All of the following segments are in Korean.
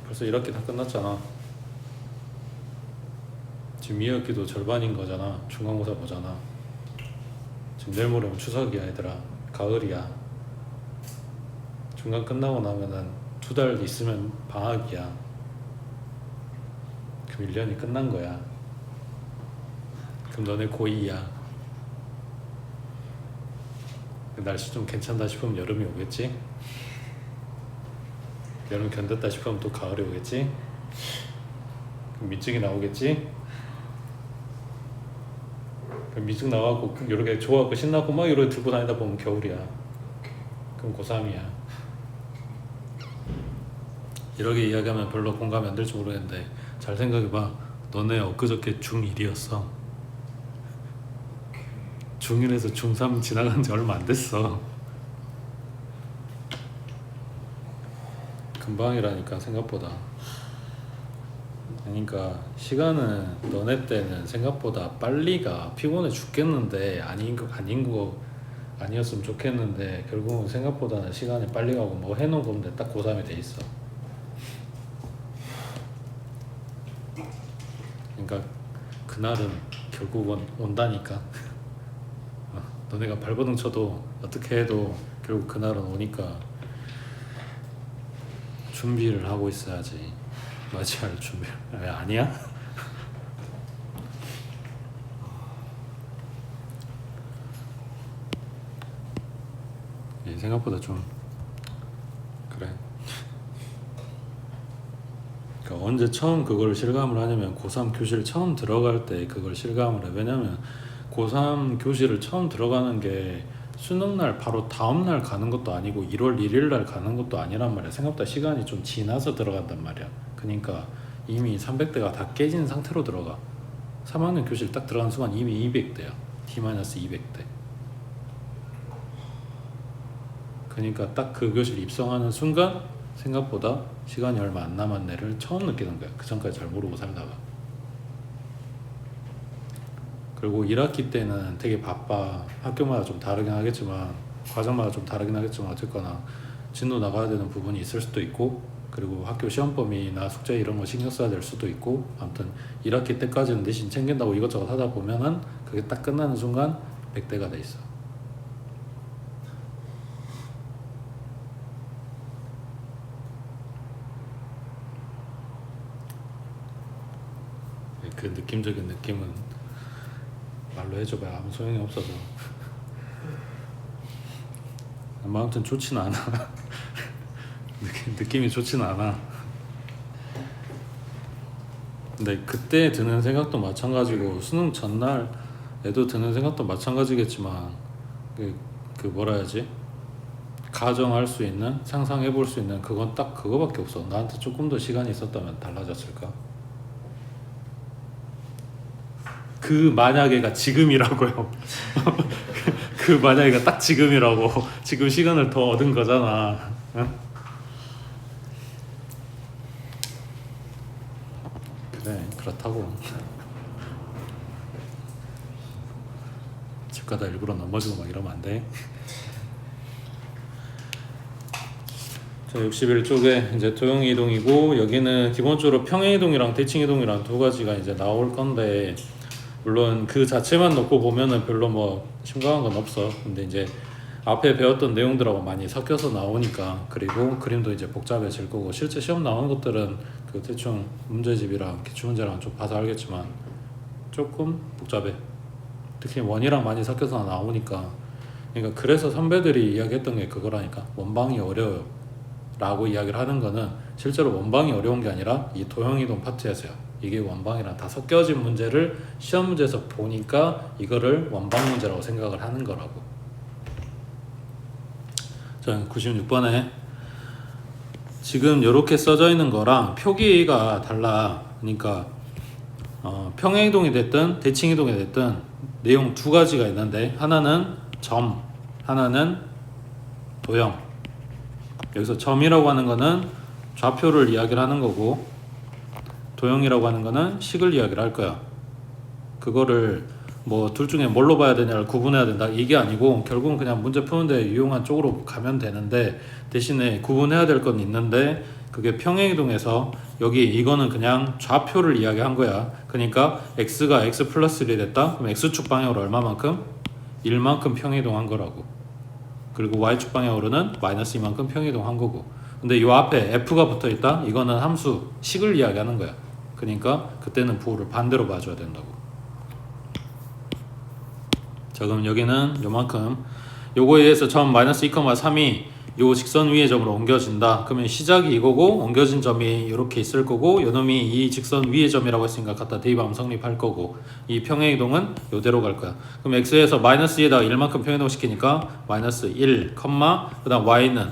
벌써 1학기 다 끝났잖아. 지금 2학기도 절반인 거잖아. 중간고사 보잖아. 지금 내일 모레면 추석이야 얘들아. 가을이야. 중간 끝나고 나면은 2달 있으면 방학이야. 그럼 1년이 끝난 거야. 그럼 너네 고2야. 날씨 좀 괜찮다 싶으면 여름이 오겠지? 여름 견뎠다 싶으면 또 가을이 오겠지? 그럼 미증이 나오겠지? 그럼 미증 나와갖고 이렇게 좋아하고 신나고 막 이렇게 들고 다니다 보면 겨울이야. 그럼 고3이야. 이렇게 이야기하면 별로 공감이 안 될지 모르겠는데 잘 생각해봐. 너네 엊그저께 중1이었어. 중1에서 중3 지나간 지 얼마 안 됐어. 금방이라니까 생각보다. 그러니까 시간은 너네 때는 생각보다 빨리 가. 피곤해 죽겠는데 아니었으면 좋겠는데 결국은 생각보다는 시간이 빨리 가고 뭐 해놓은 건데 딱 고3이 돼 있어. 그러니까 그날은 결국은 온다니까. 너네가 발버둥 쳐도 어떻게 해도 결국 그날은 오니까 준비를 하고 있어야지. 맞이할 준비. 왜 아니야? 생각보다 좀 그래. 그러니까 언제 처음 그걸 실감을 하냐면 고3 교실 처음 들어갈 때 그걸 실감을 해. 왜냐면 고3 교실을 처음 들어가는 게 수능날 바로 다음날 가는 것도 아니고 1월 1일날 가는 것도 아니란 말이야. 생각보다 시간이 좀 지나서 들어간단 말이야. 그러니까 이미 300대가 다 깨진 상태로 들어가. 3학년 교실 딱 들어가는 순간 이미 200대야. T-200대. 그러니까 딱 그 교실 입성하는 순간 생각보다 시간이 얼마 안 남았네를 처음 느끼는 거야. 그 전까지 잘 모르고 살다가. 그리고 1학기 때는 되게 바빠. 학교마다 좀 다르긴 하겠지만 과정마다 좀 다르긴 하겠지만 어쨌거나 진도 나가야 되는 부분이 있을 수도 있고, 그리고 학교 시험 범위나 숙제 이런 거 신경 써야 될 수도 있고, 아무튼 1학기 때까지는 내신 챙긴다고 이것저것 하다 보면은 그게 딱 끝나는 순간 100대가 돼 있어. 그 느낌적인 느낌은 말로 해줘봐야 아무 소용이 없어서. 아무튼 좋지는 않아. 느낌이 좋지는 않아. 근데 그때 드는 생각도 마찬가지고 수능 전날에도 드는 생각도 마찬가지겠지만 그 뭐라 해야지, 가정할 수 있는, 상상해 볼 수 있는 그건 딱 그거밖에 없어. 나한테 조금 더 시간이 있었다면 달라졌을까? 그 만약에가 지금이라고요. 그 만약에가 딱 지금이라고. 지금 시간을 더 얻은 거잖아. 응? 그래, 그렇다고. 집 가다 일부러 넘어지고 막 이러면 안 돼. 자, 61쪽에 이제 도형이동이고, 여기는 기본적으로 평행이동이랑 대칭이동이랑 두 가지가 이제 나올 건데, 물론 그 자체만 놓고 보면은 별로 뭐 심각한 건 없어. 근데 이제 앞에 배웠던 내용들하고 많이 섞여서 나오니까, 그리고 그림도 이제 복잡해질 거고, 실제 시험 나오는 것들은 그 대충 문제집이랑 기출문제랑 좀 봐서 알겠지만 조금 복잡해. 특히 원이랑 많이 섞여서 나오니까. 그러니까 그래서 선배들이 이야기했던 게 그거라니까. 원방이 어려워요 라고 이야기를 하는 거는 실제로 원방이 어려운 게 아니라 이 도형이동 파트에서야. 이게 원방이랑 다 섞여진 문제를 시험 문제에서 보니까 이거를 원방 문제라고 생각을 하는 거라고. 자, 96번에 지금 이렇게 써져 있는 거랑 표기가 달라. 그러니까 평행이동이 됐든 대칭이동이 됐든 내용 두 가지가 있는데, 하나는 점, 하나는 도형. 여기서 점이라고 하는 거는 좌표를 이야기를 하는 거고, 도형이라고 하는 거는 식을 이야기를 할 거야. 그거를 뭐 둘 중에 뭘로 봐야 되냐를 구분해야 된다 이게 아니고, 결국은 그냥 문제 푸는데 유용한 쪽으로 가면 되는데, 대신에 구분해야 될 건 있는데 그게 평행이동에서 여기 이거는 그냥 좌표를 이야기한 거야. 그러니까 x가 x 플러스 1이 됐다. 그럼 x축 방향으로 얼마만큼? 1만큼 평행이동한 거라고. 그리고 y축 방향으로는 마이너스 2만큼 평행이동한 거고. 근데 요 앞에 f가 붙어 있다. 이거는 함수 식을 이야기하는 거야. 그러니까 그때는 부호를 반대로 봐줘야 된다고. 자, 그럼 여기는 요만큼. 요거에 의해서 점 마이너스 2,3이 요 직선 위의 점으로 옮겨진다. 그러면 시작이 이거고 옮겨진 점이 이렇게 있을 거고 요놈이 이 직선 위의 점이라고 했으니까 갖다 대입하면 성립할 거고 이 평행이동은 요대로 갈 거야. 그럼 x에서 마이너스 2에다가 1만큼 평행이동 시키니까 마이너스 1, 그 다음 y는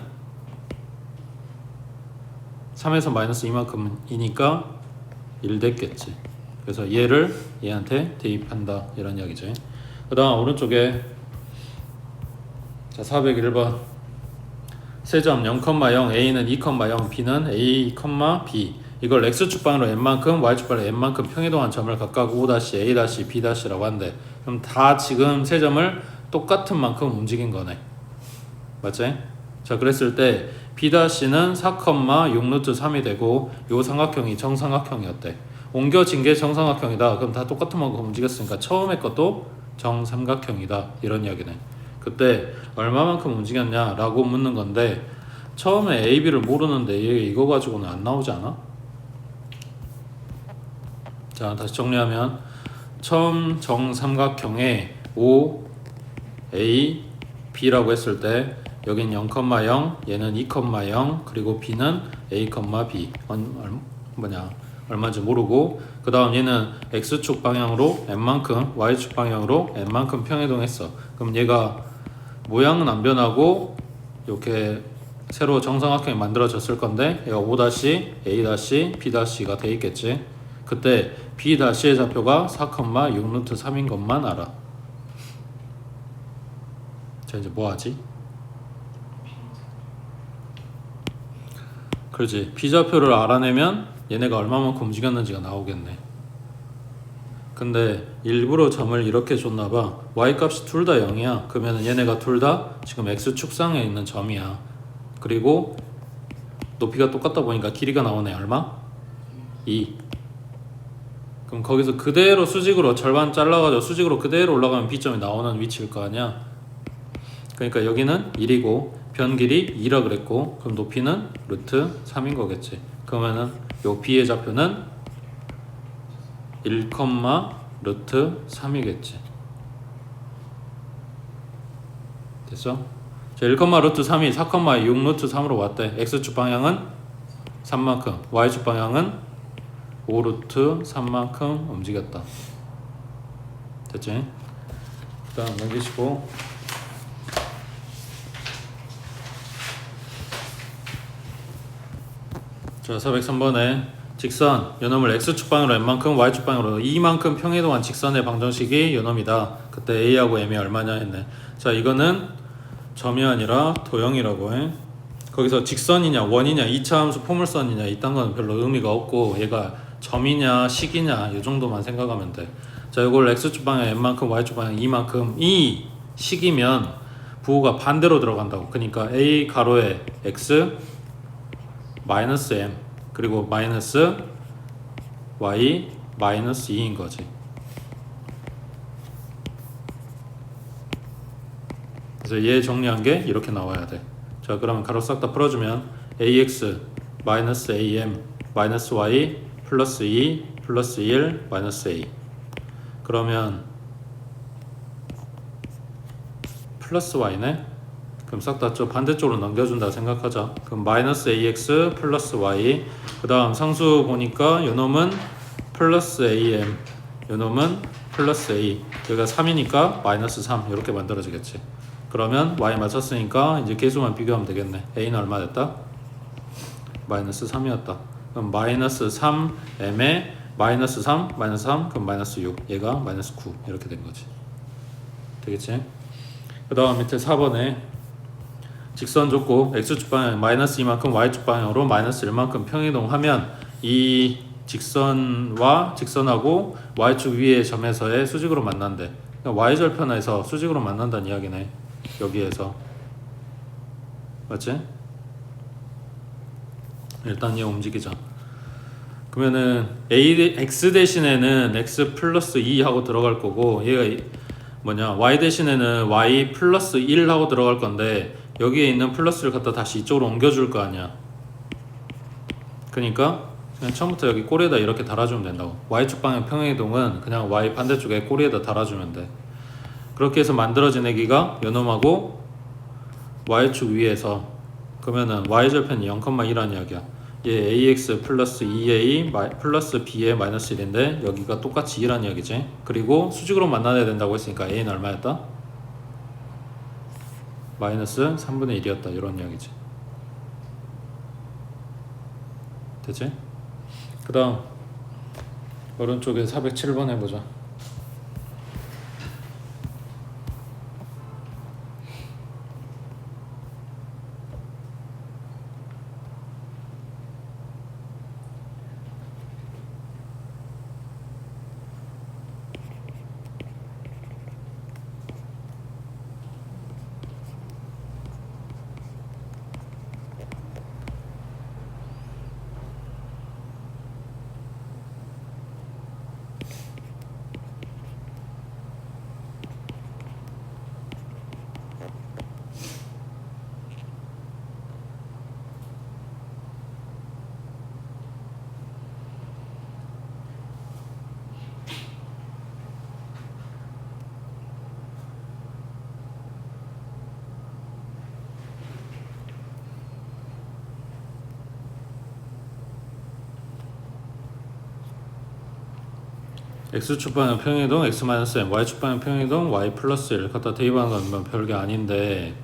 3에서 마이너스 2만큼이니까 1 됐겠지. 그래서 얘를 얘한테 대입한다 이런 이야기죠. 그 다음 오른쪽에 자 401번 세점 0,0 a는 2,0 b는 a, b 이걸 x축 방향으로 n만큼 y축 방향으로 n만큼 평이동한 점을 각각 O-a, b-라고 한대. 그럼 다 지금 세 점을 똑같은 만큼 움직인 거네. 맞지? 자 그랬을 때 b-는 4,6루트3이 되고 요 삼각형이 정삼각형이었대. 옮겨진 게 정삼각형이다. 그럼 다 똑같은 만큼 움직였으니까 처음에 것도 정삼각형이다 이런 이야기네. 그때 얼마만큼 움직였냐 라고 묻는 건데 처음에 A, B를 모르는데 얘 이거 가지고는 안 나오지 않아? 자 다시 정리하면 처음 정삼각형에 O, A, B라고 했을 때 여긴 0,0 얘는 2,0 그리고 B는 A, B 얼마인지 모르고 그 다음 얘는 X축 방향으로 N만큼 Y축 방향으로 N만큼 평행이동했어. 그럼 얘가 모양은 안 변하고 이렇게 새로 정삼각형이 만들어졌을 건데 얘가 O-A-, B-가 돼 있겠지. 그때 B-의 좌표가 4,6루트3인 것만 알아. 자 이제 뭐 하지? 그렇지. B-좌표를 알아내면 얘네가 얼마만큼 움직였는지가 나오겠네. 근데 일부러 점을 이렇게 줬나봐. y값이 둘 다 0이야. 그러면 얘네가 둘 다 지금 x축상에 있는 점이야. 그리고 높이가 똑같다 보니까 길이가 나오네. 얼마? 2. 그럼 거기서 그대로 수직으로 절반 잘라가지고 수직으로 그대로 올라가면 B점이 나오는 위치일 거 아니야. 그러니까 여기는 1이고 변길이 2라 그랬고 그럼 높이는 루트 3인 거겠지. 그러면은 요 B의 좌표는 1, 루트 3이겠지. 됐어? 자, 1, 루트 3이 4,6 루트 3으로 왔대. X축 방향은 3만큼, Y축 방향은 5 루트 3만큼 움직였다. 됐지? 그 다음 넘기시고 자, 403번에 직선, 요놈을 x축 방향으로 n만큼, y축 방향으로 2만큼 평이동한 직선의 방정식이 요놈이다. 그때 a하고 m이 얼마냐 했네. 자, 이거는 점이 아니라 도형이라고 해. 거기서 직선이냐, 원이냐, 2차 함수 포물선이냐 이딴 건 별로 의미가 없고 얘가 점이냐, 식이냐 이 정도만 생각하면 돼. 자, 이걸 x축 방향 n만큼, y축 방향 2만큼 이 식이면 부호가 반대로 들어간다고. 그러니까 a 가로에 x 마이너스 m 그리고 마이너스 y 마이너스 2인 거지. 그래서 얘 정리한 게 이렇게 나와야 돼. 자, 그러면 가로 싹 다 풀어주면 ax 마이너스 am 마이너스 y 플러스 2 플러스 1 마이너스 a. 그러면 플러스 y네. 그럼 싹 다 저 반대쪽으로 넘겨준다 생각하자. 그럼 마이너스 ax 플러스 y. 그 다음 상수 보니까 요놈은 플러스 am, 요놈은 플러스 a. 여기가 3이니까 마이너스 3 이렇게 만들어지겠지. 그러면 y 맞췄으니까 이제 개수만 비교하면 되겠네. a는 얼마 됐다? 마이너스 3이었다. 그럼 마이너스 3m에 마이너스 3, 마이너스 3, 그럼 마이너스 6. 얘가 마이너스 9 이렇게 된 거지. 되겠지? 그 다음 밑에 4번에 직선 줬고 x축 방향 마이너스 2만큼 y축 방향으로 마이너스 1만큼 평이동하면 이 직선과 직선하고 y축 위의 점에서의 수직으로 만난대. 그러니까 y절편에서 수직으로 만난다는 이야기네. 여기에서 맞지? 일단 얘 움직이자. 그러면은 x 대신에는 x 플러스 2 하고 들어갈 거고, 얘가 뭐냐 y 대신에는 y 플러스 1 하고 들어갈 건데, 여기에 있는 플러스를 갖다 다시 이쪽으로 옮겨줄 거 아니야. 그러니까 그냥 처음부터 여기 꼬리에다 이렇게 달아주면 된다고. y축 방향 평행이동은 그냥 y 반대쪽에 꼬리에다 달아주면 돼. 그렇게 해서 만들어진 애기가 요놈하고 y축 위에서, 그러면은 y절편이 0,1란 이야기야. 얘 ax 플러스 2a 플러스 b의 마이너스 1인데 여기가 똑같이 2란 이야기지. 그리고 수직으로 만나야 된다고 했으니까 a는 얼마였다? 마이너스 3분의 1이었다 이런 이야기지. 됐지? 그 다음 오른쪽에 407번 해보자. x축 방향 평행이동 x-m, y축 방향 평행이동 y 플러스 1 갖다 대입하는 건 별게 아닌데,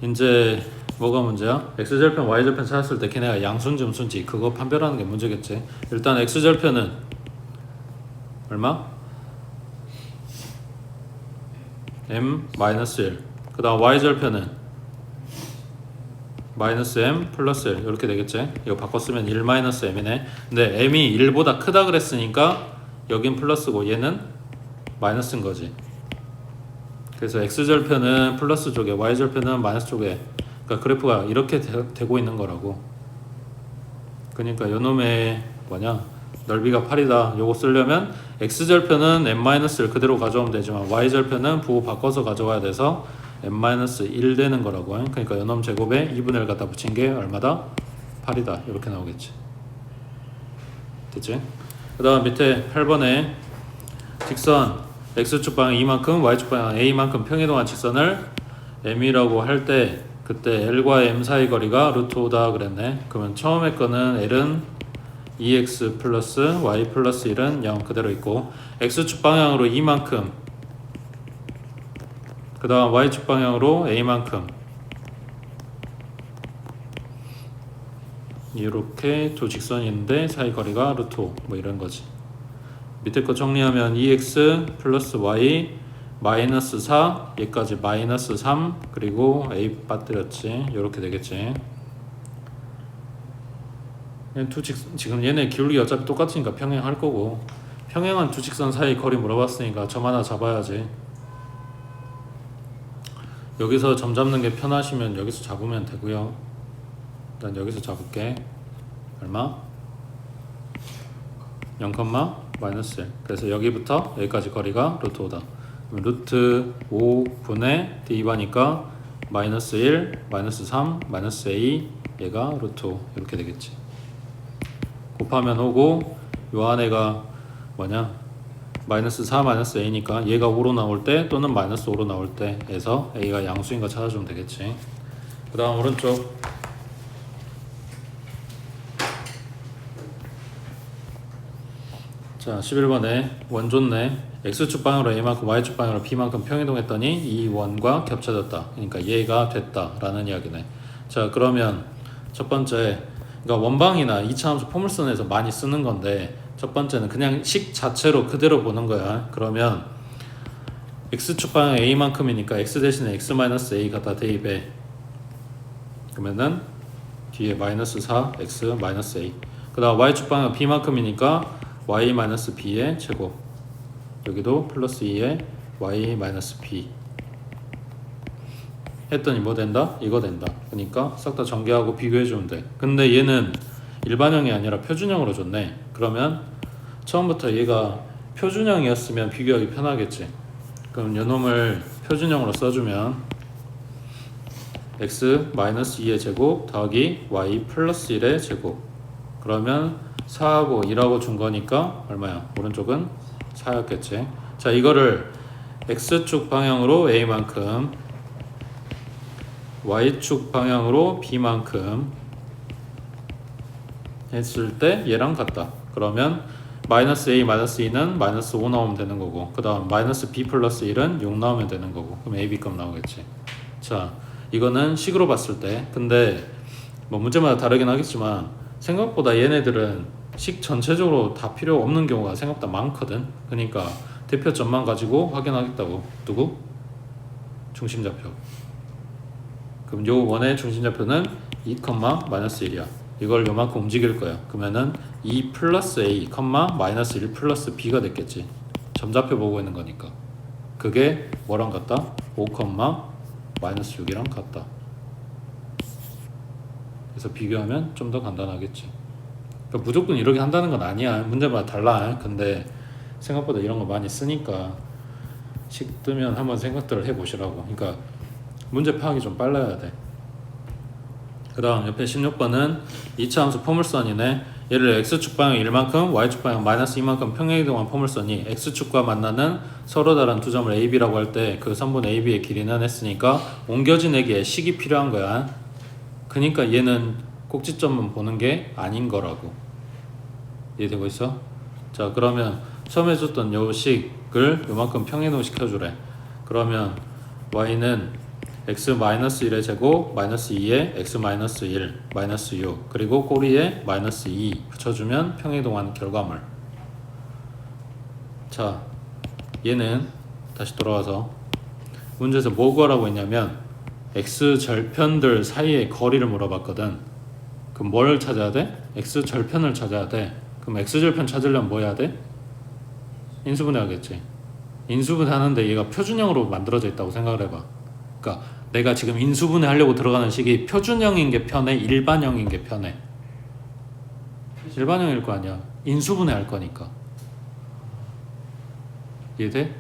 이제 뭐가 문제야? x절편 y절편 찾았을 때 걔네가 양수인지 음수인지 그거 판별하는 게 문제겠지. 일단 x절편은 얼마? m-1. 그 다음 y절편은 마이너스 m 플러스 1 이렇게 되겠지. 이거 바꿨으면 1-m이네. 근데 m이 1보다 크다 그랬으니까 여긴 플러스고 얘는 마이너스인 거지. 그래서 x절편은 플러스 쪽에, y절편은 마이너스 쪽에, 그러니까 그래프가 이렇게 되고 있는 거라고. 그러니까 요놈의 뭐냐 넓이가 8이다 요거 쓰려면 x절편은 m-를 그대로 가져오면 되지만 y절편은 부호 바꿔서 가져와야 돼서 m-1 되는 거라고. 그러니까 요놈 제곱에 2분의 1 갖다 붙인 게 얼마다? 8이다 이렇게 나오겠지. 됐지? 그 다음 밑에 8번에 직선 x축 방향 이만큼 y축 방향 a만큼 평이동한 직선을 m이라고 할 때 그때 l과 m 사이 거리가 루트 5다 그랬네. 그러면 처음에 거는 l은 2x 플러스 y 플러스 1은 0 그대로 있고, x축 방향으로 이만큼, 그 다음 y축 방향으로 a만큼, 이렇게 두 직선이 있는데 사이 거리가 루트 5 뭐 이런 거지. 밑에 거 정리하면 2x 플러스 y 마이너스 4 얘까지 마이너스 3 그리고 a 빠뜨렸지. 이렇게 되겠지. 지금 얘네 기울기 어차피 똑같으니까 평행할 거고, 평행한 두 직선 사이 거리 물어봤으니까 점 하나 잡아야지. 여기서 점 잡는 게 편하시면 여기서 잡으면 되고요. 일단 여기서 잡을게. 얼마? 0, 마이너스 1. 그래서 여기부터 여기까지 거리가 루트 5다. 루트 5분의 대입하니까 마이너스 1, 마이너스 3, 마이너스 a 얘가 루트 5 이렇게 되겠지. 곱하면 오고 요 안에가 뭐냐 마이너스 4 마이너스 a니까 얘가 5로 나올 때 또는 마이너스 5로 나올 때에서 a가 양수인 거 찾아주면 되겠지. 그 다음 오른쪽 자 11번에 원 줬네. x축 방향으로 a만큼 y축 방향으로 b만큼 평이동했더니 이 원과 겹쳐졌다. 그러니까 얘가 됐다 라는 이야기네. 자 그러면 첫 번째, 그러니까 원방이나 이차함수 포물선에서 많이 쓰는 건데, 첫 번째는 그냥 식 자체로 그대로 보는 거야. 그러면 x축 방향 a만큼이니까 x 대신에 x-a 갖다 대입해. 그러면은 뒤에 마이너스 4 x-a. 그 다음 y축 방향 b만큼이니까 y-b의 제곱, 여기도 플러스 2에 y-b. 했더니 뭐 된다? 이거 된다. 그러니까 싹 다 전개하고 비교해주면 돼. 근데 얘는 일반형이 아니라 표준형으로 줬네. 그러면 처음부터 얘가 표준형이었으면 비교하기 편하겠지. 그럼 요놈을 표준형으로 써주면 x 마이너스 2의 제곱 더하기 y 플러스 1의 제곱. 그러면 4하고 1하고 준 거니까 얼마야? 오른쪽은 4였겠지. 자, 이거를 x축 방향으로 a만큼, y축 방향으로 b만큼 했을 때 얘랑 같다. 그러면 마이너스 a 마이너스 2는 마이너스 5 나오면 되는 거고, 그 다음 마이너스 b 플러스 1은 6 나오면 되는 거고, 그럼 a, b값 나오겠지. 자, 이거는 식으로 봤을 때. 근데 뭐 문제마다 다르긴 하겠지만 생각보다 얘네들은 식 전체적으로 다 필요 없는 경우가 생각보다 많거든. 그러니까 대표점만 가지고 확인하겠다고. 누구? 중심좌표. 그럼 요 원의 중심좌표는 2, 마이너스 1이야. 이걸 요만큼 움직일 거야. 그러면은 2 플러스 a, 마이너스 1 플러스 b가 됐겠지. 점좌표 보고 있는 거니까. 그게 뭐랑 같다? 5, 마이너스 6이랑 같다. 그래서 비교하면 좀 더 간단하겠지. 그러니까 무조건 이렇게 한다는 건 아니야. 문제마다 달라. 근데 생각보다 이런 거 많이 쓰니까 식 뜨면 한번 생각들을 해보시라고. 그러니까 문제 파악이 좀 빨라야 돼. 그 다음 옆에 16번은 2차 함수 포물선이네. 얘를 x축 방향 1만큼 y축 방향 마이너스 2만큼 평행이동한 포물선이 x축과 만나는 서로 다른 두 점을 a, b라고 할 때 그 선분 a, b의 길이는 했으니까 옮겨지내기에 식이 필요한 거야. 그러니까 얘는 꼭지점만 보는 게 아닌 거라고. 이해되고 있어? 자, 그러면 처음에 줬던 요 식을 요만큼 평행이동 시켜주래. 그러면 y는 x-1의 제곱 마이너스 2에 x-1 마이너스 6 그리고 꼬리에 마이너스 2 붙여주면 평행이동한 결과물. 자, 얘는 다시 돌아와서 문제에서 뭐 구하라고 했냐면 x절편들 사이의 거리를 물어봤거든. 그럼 뭘 찾아야 돼? x절편을 찾아야 돼. 그럼 x절편 찾으려면 뭐 해야 돼? 인수분해하겠지. 인수분해하는데 얘가 표준형으로 만들어져 있다고 생각을 해봐. 그러니까 내가 지금 인수분해 하려고 들어가는 식이 표준형인 게 편해? 일반형인 게 편해? 일반형일 거 아니야. 인수분해 할 거니까. 이해돼?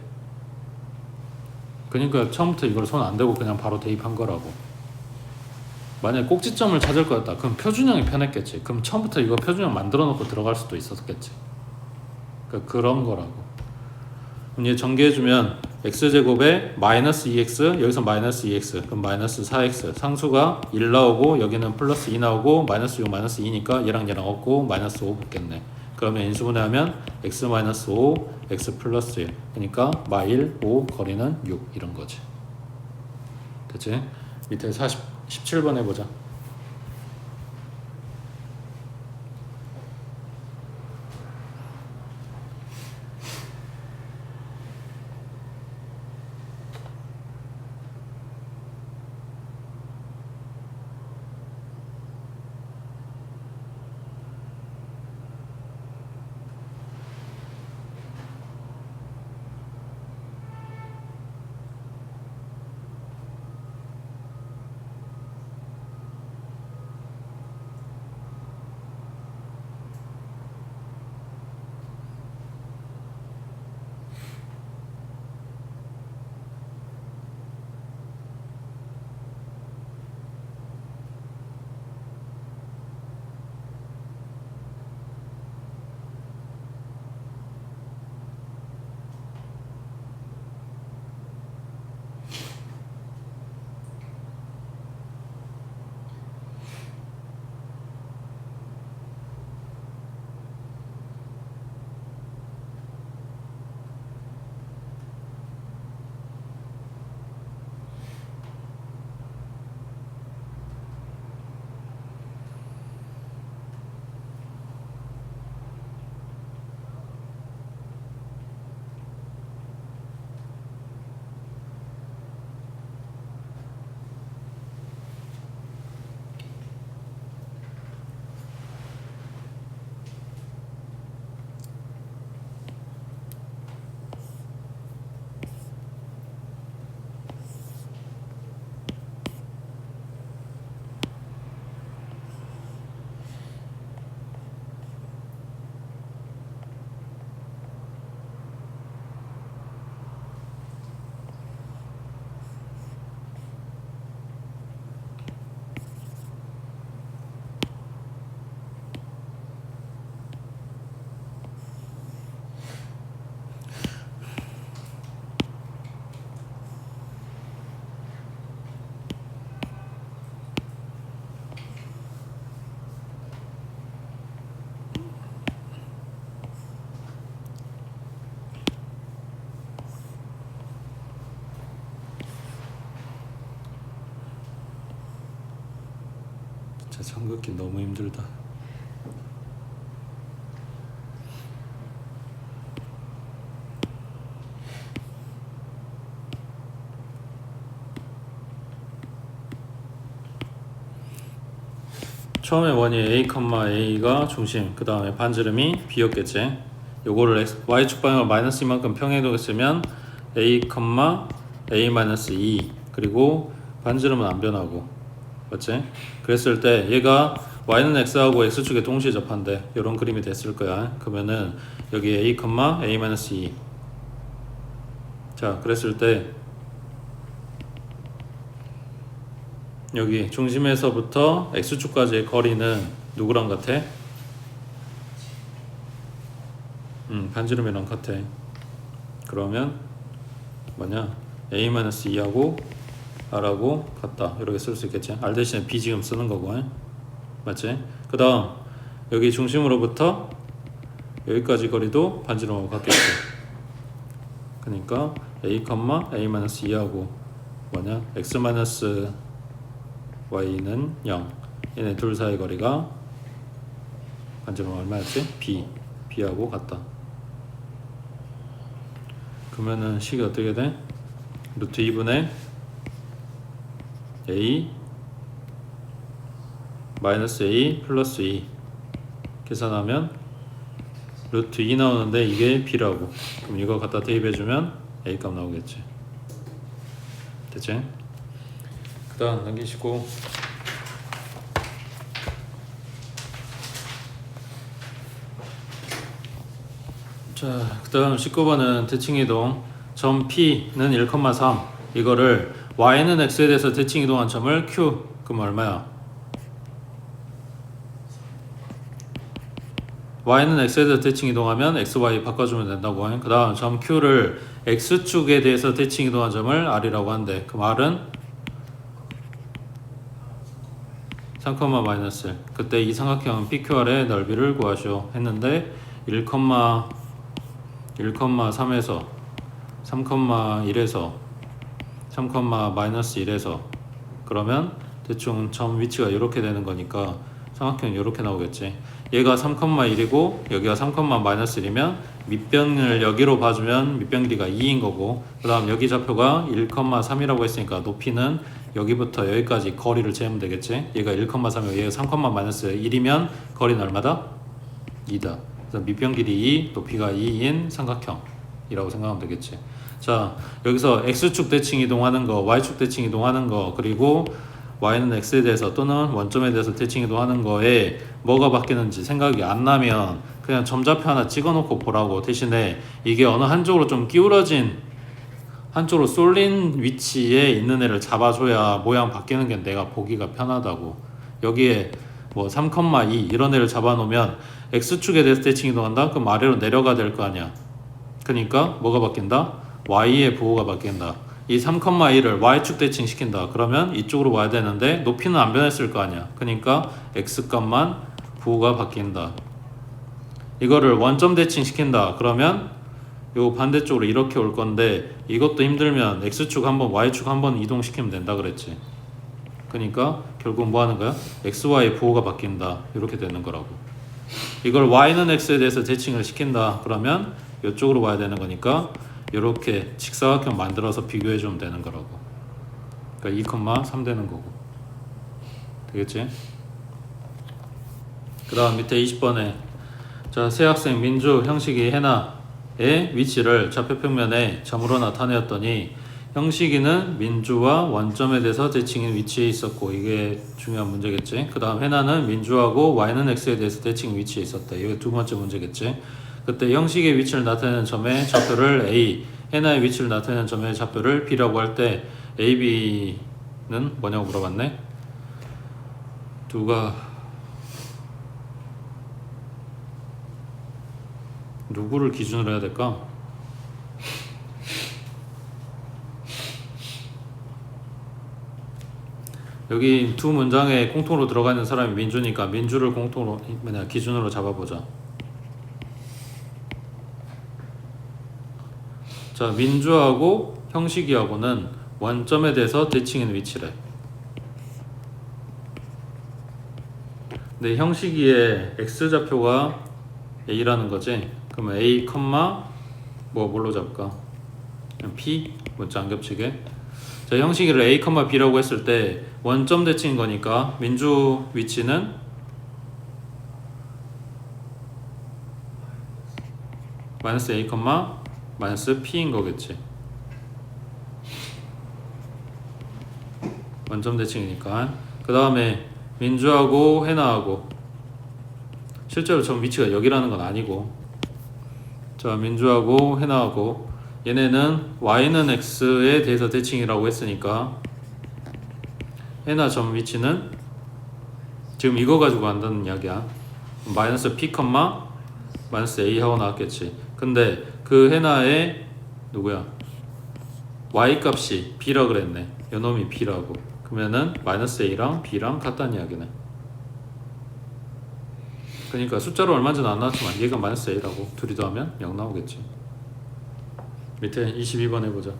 그러니까 처음부터 이걸 손 안 대고 그냥 바로 대입한 거라고. 만약에 꼭지점을 찾을 거였다. 그럼 표준형이 편했겠지. 그럼 처음부터 이거 표준형 만들어 놓고 들어갈 수도 있었겠지. 그러니까 그런 거라고. 그럼 얘 전개해주면 x제곱에 마이너스 2x 여기서 마이너스 2x 그럼 마이너스 4x 상수가 1 나오고 여기는 플러스 2 나오고 마이너스 6 마이너스 2니까 얘랑 없고 마이너스 5 붙겠네. 그러면 인수분해하면 x 마이너스 5 x 플러스 1 그러니까 마1 5 거리는 6 이런 거지. 됐지? 밑에 17번 해보자. 진짜 참긋기 너무 힘들다. 처음에 원이 A가 중심, 그 다음에 반지름이 B였겠지. 요거를 Y축 방향을 마이너스 이만큼 평행이동했으면 A,A-2 그리고 반지름은 안 변하고, 맞지? 그랬을 때 얘가 Y는 X하고 X축에 동시에 접한대. 요런 그림이 됐을 거야. 그러면은 여기 A,A-2 자, 그랬을 때 여기 중심에서부터 X축까지의 거리는 누구랑 같아? 반지름이랑 같아. 그러면 뭐냐? A-2하고 R하고 같다. 이렇게 쓸 수 있겠지. R 대신에 B 지금 쓰는 거고, 맞지? 그 다음 여기 중심으로부터 여기까지 거리도 반지름하고 같겠지. 그러니까 A,A-2하고 뭐냐? X-Y는 0. 얘네 둘 사이 거리가 반지름 얼마였지? B하고 같다. 그러면은 식이 어떻게 돼? 루트 2분의 A 마이너스 A 플러스 2 계산하면 루트 2 나오는데 이게 B라고. 그럼 이거 갖다 대입해주면 A 값 나오겠지. 됐지? 그 다음 넘기시고, 자, 그 다음 19번은 대칭이동. 점 P는 1,3. 이거를 Y는 X에 대해서 대칭이동한 점을 Q. 그럼 얼마야? Y는 X에 대해서 대칭이동하면 XY 바꿔주면 된다고. 그 다음 점 Q를 X축에 대해서 대칭이동한 점을 R이라고 한대. 그럼 R은 3, 마이너스 1. 그때 이 삼각형 PQR의 넓이를 구하시오 했는데 1,3에서 3,1에서 3, 마이너스 1에서 그러면 대충 점 위치가 이렇게 되는 거니까 삼각형이 이렇게 나오겠지. 얘가 3,1이고 여기가 3, 마이너스 1이면 밑변을 여기로 봐주면 밑변 길이가 2인 거고, 그 다음 여기 좌표가 1,3이라고 했으니까 높이는 여기부터 여기까지 거리를 재면 되겠지. 얘가 1,3이고 얘가 3, 마이너스 1이면 거리는 얼마다? 2다. 그래서 밑변 길이 2, 높이가 2인 삼각형이라고 생각하면 되겠지. 자, 여기서 X축 대칭 이동하는 거, Y축 대칭 이동하는 거, 그리고 Y는 X에 대해서 또는 원점에 대해서 대칭 이동하는 거에 뭐가 바뀌는지 생각이 안 나면 그냥 점좌표 하나 찍어놓고 보라고. 대신에 이게 어느 한쪽으로 좀 기울어진, 한쪽으로 쏠린 위치에 있는 애를 잡아줘야 모양 바뀌는 게 내가 보기가 편하다고. 여기에 뭐 3,2 이런 애를 잡아놓으면 X축에 대해서 대칭 이동한다? 그럼 아래로 내려가야 될 거 아니야. 그러니까 뭐가 바뀐다? Y의 부호가 바뀐다. 이 3,2를 Y축 대칭 시킨다. 그러면 이쪽으로 와야 되는데 높이는 안 변했을 거 아니야. 그러니까 X값만 부호가 바뀐다. 이거를 원점 대칭 시킨다. 그러면 요 반대쪽으로 이렇게 올 건데 이것도 힘들면 X축 한번 Y축 한번 이동시키면 된다 그랬지. 그러니까 결국 뭐 하는 거야? XY 부호가 바뀐다. 이렇게 되는 거라고. 이걸 Y는 X에 대해서 대칭을 시킨다. 그러면 이쪽으로 와야 되는 거니까 이렇게 직사각형 만들어서 비교해 주면 되는 거라고. 그러니까 2,3 되는 거고. 되겠지? 그 다음 밑에 20번에 자, 새 학생 민주 형식이 해나의 위치를 좌표평면에 점으로 나타내었더니 형식이는 민주와 원점에 대해서 대칭인 위치에 있었고, 이게 중요한 문제겠지. 그 다음 해나는 민주하고 Y는 X에 대해서 대칭 위치에 있었다. 이게 두 번째 문제겠지. 그때 형식의 위치를 나타내는 점의 좌표를 A, 해나의 위치를 나타내는 점의 좌표를 B라고 할 때 A, B는 뭐냐고 물어봤네. 누구를 기준으로 해야 될까? 여기 두 문장에 공통으로 들어가 있는 사람이 민주니까 민주를 공통으로 기준으로 잡아보자. 자, 민주하고 형식이하고는 원점에 대해서 대칭인 위치래. 근데 형식위에 x좌표가 a라는 거지. 그러면 a, 뭘로 잡을까? 그냥 p 먼저 안 겹치게. 자, 형식위를 a, b라고 했을 때 원점 대칭인 거니까 민주 위치는 마이너스 a, 마이너스 p인 거겠지. 원점 대칭이니까. 그 다음에 민주하고 해나하고, 실제로 전 위치가 여기라는 건 아니고, 자, 민주하고 해나하고 얘네는 y는 x에 대해서 대칭이라고 했으니까 해나 점 위치는 지금 이거 가지고 한다는 이야기야. 마이너스 p, 마이너스 a 하고 나왔겠지. 근데 그 해나의 누구야? y 값이 b라 그랬네. 요놈이 b라고. 그러면은 마이너스 a랑 b랑 같다는 이야기네. 그러니까 숫자로 얼마 전에 안 나왔지만 얘가 마이너스 a라고. 둘이 더하면 0 나오겠지. 밑에 22번 해보자.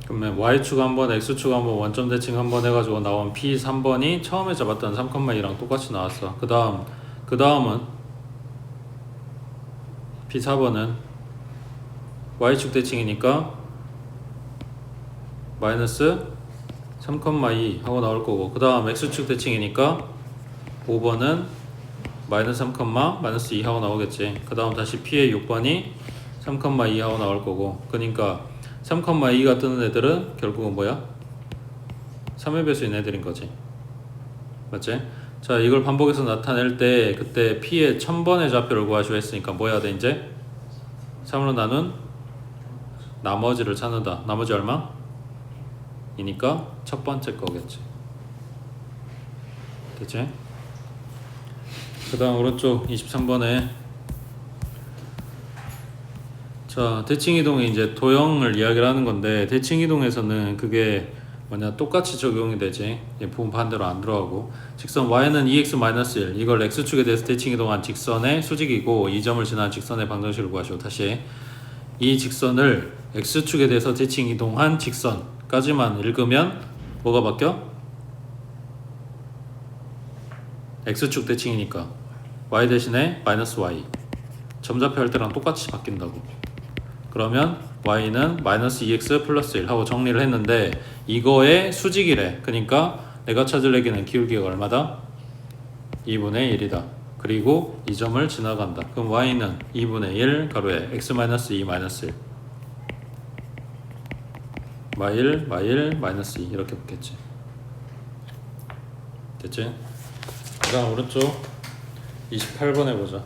그러면 y축 한번, x축 한번 원점 대칭 한번 해가지고 나온 p3번이 처음에 잡았던 3,2랑 똑같이 나왔어. 그 다음은 p4번은 y축 대칭이니까 마이너스 3,2 하고 나올 거고, 그 다음 x축 대칭이니까 5번은 마이너스 3, 마이너스 2 하고 나오겠지. 그 다음 다시 p의 6번이 3,2 하고 나올 거고, 그러니까 3,2가 뜨는 애들은 결국은 뭐야? 3의 배수인 애들인 거지. 맞지? 자, 이걸 반복해서 나타낼 때 그때 p의 1000번의 좌표를 구하시오 했으니까 뭐 해야 돼 이제? 3으로 나눈 나머지를 찾는다. 나머지 얼마? 이니까 첫 번째 거겠지. 됐지? 그 다음 오른쪽 23번에 자, 대칭이동이 이제 도형을 이야기를 하는 건데, 대칭이동에서는 그게 뭐냐 똑같이 적용이 되지. 부분 반대로 안 들어가고, 직선 y는 2x-1 이걸 x축에 대해서 대칭이동한 직선의 수직이고, 이 점을 지난 직선의 방정식을 구하시오. 다시 이 직선을 x축에 대해서 대칭이동한 직선까지만 읽으면 뭐가 바뀌어? x축 대칭이니까 y 대신에 마이너스 y 점좌표 할 때랑 똑같이 바뀐다고. 그러면 y는 마이너스 2x 플러스 1 하고 정리를 했는데, 이거의 수직이래. 그러니까 내가 찾을 얘기는 기울기가 얼마다? 2분의 1이다. 그리고 이 점을 지나간다. 그럼 y는 2분의 1 가로에 x 마이너스 2 마이너스 1 마일 마이너스 2 이렇게 붙겠지. 됐지? 그 다음 오른쪽 28번 해보자.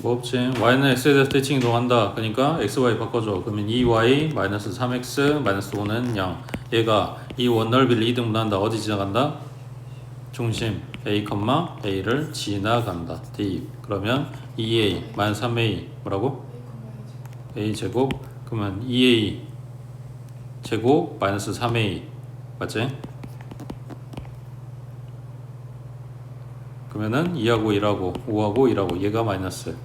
뭐 없지. y는 x에 대해서 대칭 이동한다. 그러니까 xy 바꿔줘. 그러면 2y 마이너스 3x 마이너스 5는 0. 얘가 이 원넓이를 2등분한다. 어디 지나간다? 중심. a, a를 지나간다. 대입. 그러면 2a 마이너스 3a 뭐라고? a 제곱. 그러면 2a 제곱 마이너스 3a 맞지? 그러면은 2하고 1하고 5하고 1하고 얘가 마이너스.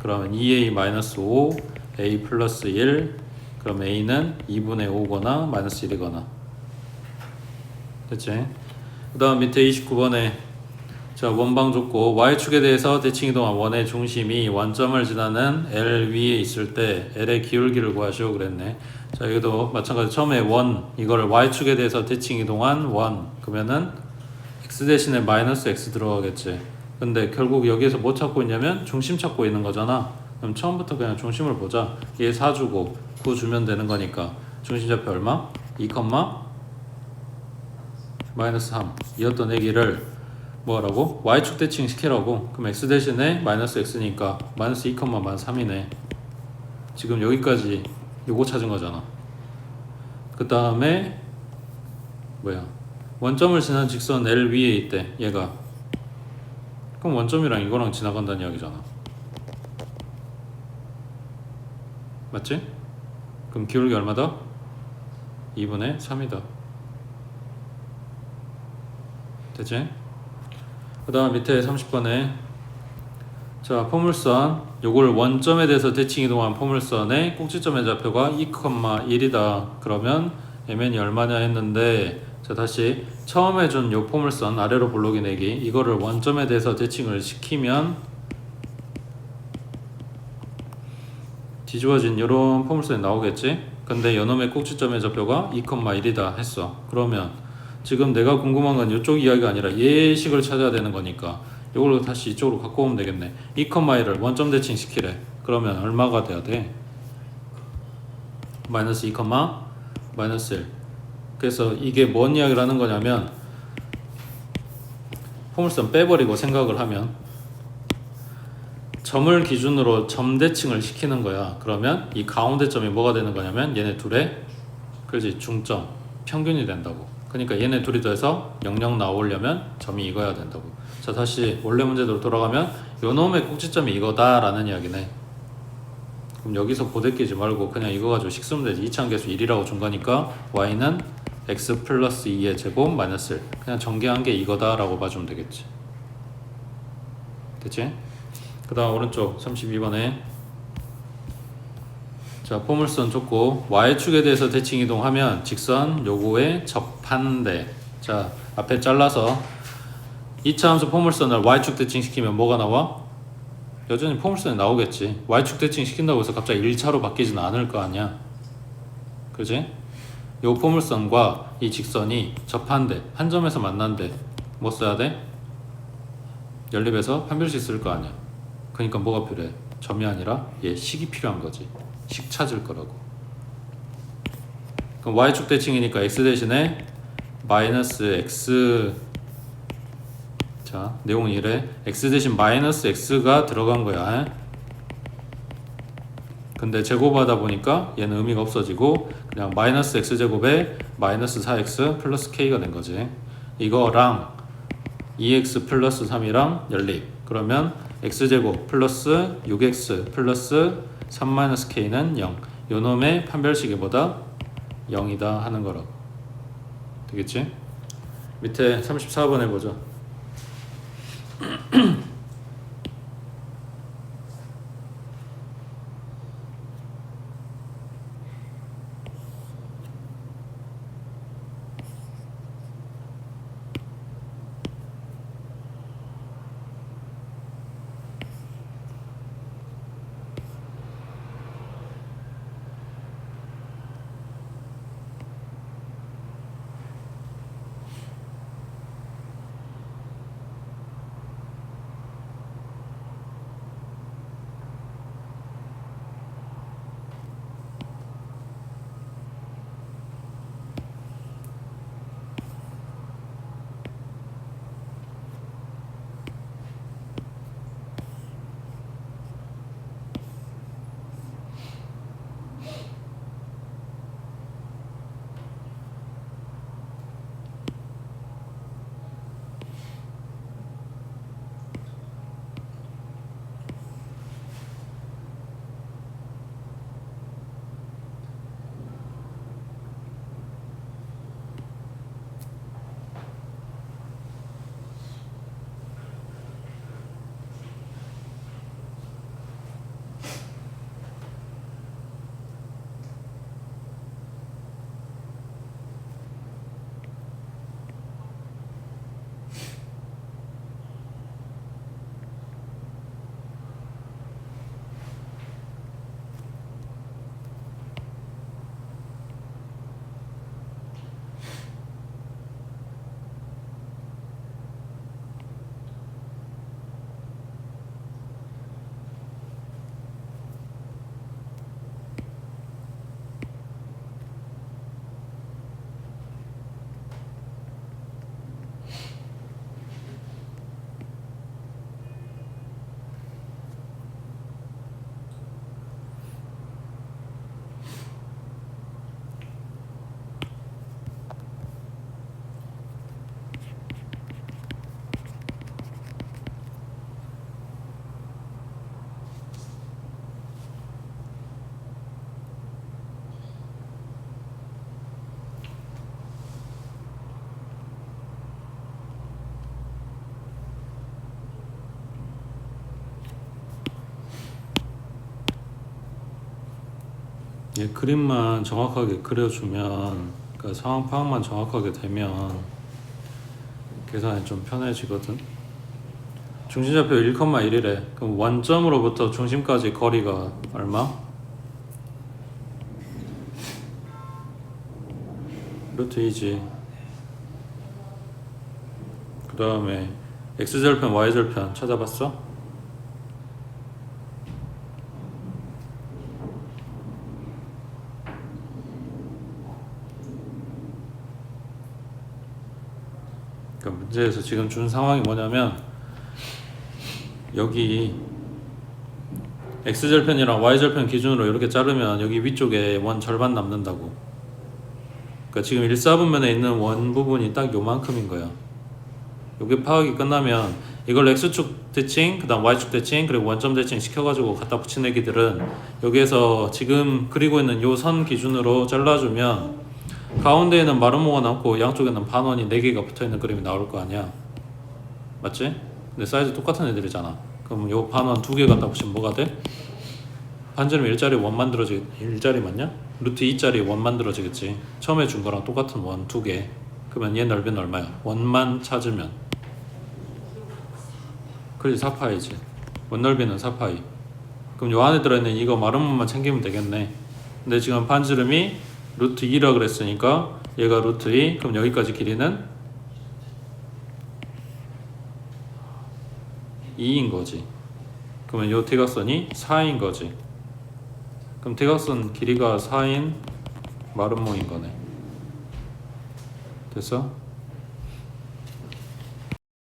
그러면 2a 마이너스 5 a 플러스 1. 그럼 a는 2분의 5거나 마이너스 1이거나. 됐지? 그 다음 밑에 29번에 자 원방 줬고 y축에 대해서 대칭이동한 원의 중심이 원점을 지나는 L 위에 있을 때 L의 기울기를 구하시오 그랬네. 자 여기도 마찬가지 처음에 원 이거를 y축에 대해서 대칭이동한 원 그러면은 x 대신에 마이너스 x 들어가겠지. 근데 결국 여기에서 뭐 찾고 있냐면 중심 찾고 있는 거잖아. 그럼 처음부터 그냥 중심을 보자. 얘 4 주고 9 주면 되는 거니까 중심좌표 얼마? 2, 마이너스 3 이었던 얘기를 뭐라고? y축 대칭 시키라고. 그럼 x 대신에 마이너스 x니까 마이너스 2, 마이너스 3이네. 지금 여기까지 요거 찾은 거잖아. 그 다음에 뭐야? 원점을 지난 직선 L 위에 있대 얘가. 그럼 원점이랑 이거랑 지나간다는 이야기잖아. 맞지? 그럼 기울기 얼마다? 2분의 3이다. 됐지? 그 다음 밑에 30번에 자 포물선 요걸 원점에 대해서 대칭 이동한 포물선의 꼭지점의 좌표가 2,1이다. 그러면 MN이 얼마냐 했는데 자 다시 처음에 준 요 포물선 아래로 볼록이 내기 이거를 원점에 대해서 대칭을 시키면 뒤집어진 요런 포물선이 나오겠지. 근데 요놈의 꼭지점의 좌표가 2,1이다 했어. 그러면 지금 내가 궁금한 건 이쪽 이야기가 아니라 예식을 찾아야 되는 거니까 이걸로 다시 이쪽으로 갖고 오면 되겠네. 2,1을 원점 대칭 시키래. 그러면 얼마가 돼야 돼? 마이너스 2, 마이너스 1. 그래서 이게 뭔 이야기를 하는 거냐면 포물선 빼버리고 생각을 하면 점을 기준으로 점 대칭을 시키는 거야. 그러면 이 가운데 점이 뭐가 되는 거냐면 얘네 둘의 그렇지 중점 평균이 된다고. 그러니까 얘네 둘이 더해서 00 나오려면 점이 이거야 된다고. 자 다시 원래 문제대로 돌아가면 요놈의 꼭지점이 이거다 라는 이야기네. 그럼 여기서 고데끼지 말고 그냥 이거 가지고 식 쓰면 되지. 이차함계수 1이라고 준 거니까 y는 x 플러스 2의 제곱 마이너스 1. 그냥 전개한 게 이거다 라고 봐주면 되겠지. 됐지? 그 다음 오른쪽 32번에 자 포물선 줬고 y축에 대해서 대칭 이동하면 직선 요거에 접한대. 자 앞에 잘라서 2차 함수 포물선을 y축 대칭 시키면 뭐가 나와? 여전히 포물선이 나오겠지. y축 대칭 시킨다고 해서 갑자기 1차로 바뀌지는 않을 거 아니야. 그지? 요 포물선과 이 직선이 접한대. 한 점에서 만난대. 뭐 써야 돼? 연립해서 판별식 쓸 거 아니야. 그러니까 뭐가 필요해? 점이 아니라 얘 식이 필요한 거지. 식 찾을 거라고. 그럼 y축 대칭이니까 x 대신에 마이너스 x 자 내용은 이래. x 대신 마이너스 x가 들어간 거야. 근데 제곱하다 보니까 얘는 의미가 없어지고 그냥 마이너스 x제곱에 마이너스 4x 플러스 k가 된 거지. 이거랑 2x 플러스 3이랑 연립. 그러면 x제곱 플러스 6x 플러스 3 마이너스 k는 0. 요놈의 판별식이 뭐다? 0이다 하는 거라고. 되겠지? 밑에 34번 해보죠. 얘 그림만 정확하게 그려주면, 그러니까 상황 파악만 정확하게 되면 계산이 좀 편해지거든. 중심좌표 1,1이래. 그럼 원점으로부터 중심까지 거리가 얼마? 루트 2지. 그 다음에 x절편 y절편 찾아봤어? 그러니까 문제에서 지금 준 상황이 뭐냐면, 여기 x절편이랑 y절편 기준으로 이렇게 자르면 여기 위쪽에 원 절반 남는다고. 그러니까 지금 1사분면에 있는 원 부분이 딱 요만큼인 거야. 여기 파악이 끝나면 이걸 x축 대칭, 그 다음 y축 대칭, 그리고 원점 대칭 시켜가지고 갖다 붙인 애기들은 여기에서 지금 그리고 있는 요 선 기준으로 잘라주면 가운데에는 마름모가 남고 양쪽에는 반원이 4개가 붙어있는 그림이 나올 거 아니야. 맞지? 근데 사이즈 똑같은 애들이잖아. 그럼 요 반원 2개 갖다 붙이면 뭐가 돼? 반지름 1짜리 원 만들어지겠... 1짜리 맞냐? 루트 2짜리 원 만들어지겠지. 처음에 준 거랑 똑같은 원 2개. 그러면 얘 넓이는 얼마야? 원만 찾으면 그렇지 4파이지. 원 넓이는 4파이. 그럼 요 안에 들어있는 이거 마름모만 챙기면 되겠네. 근데 지금 반지름이 루트 2라 그랬으니까 얘가 루트 2. 그럼 여기까지 길이는 2인 거지. 그러면 요 대각선이 4인 거지. 그럼 대각선 길이가 4인 마름모인 거네. 됐어?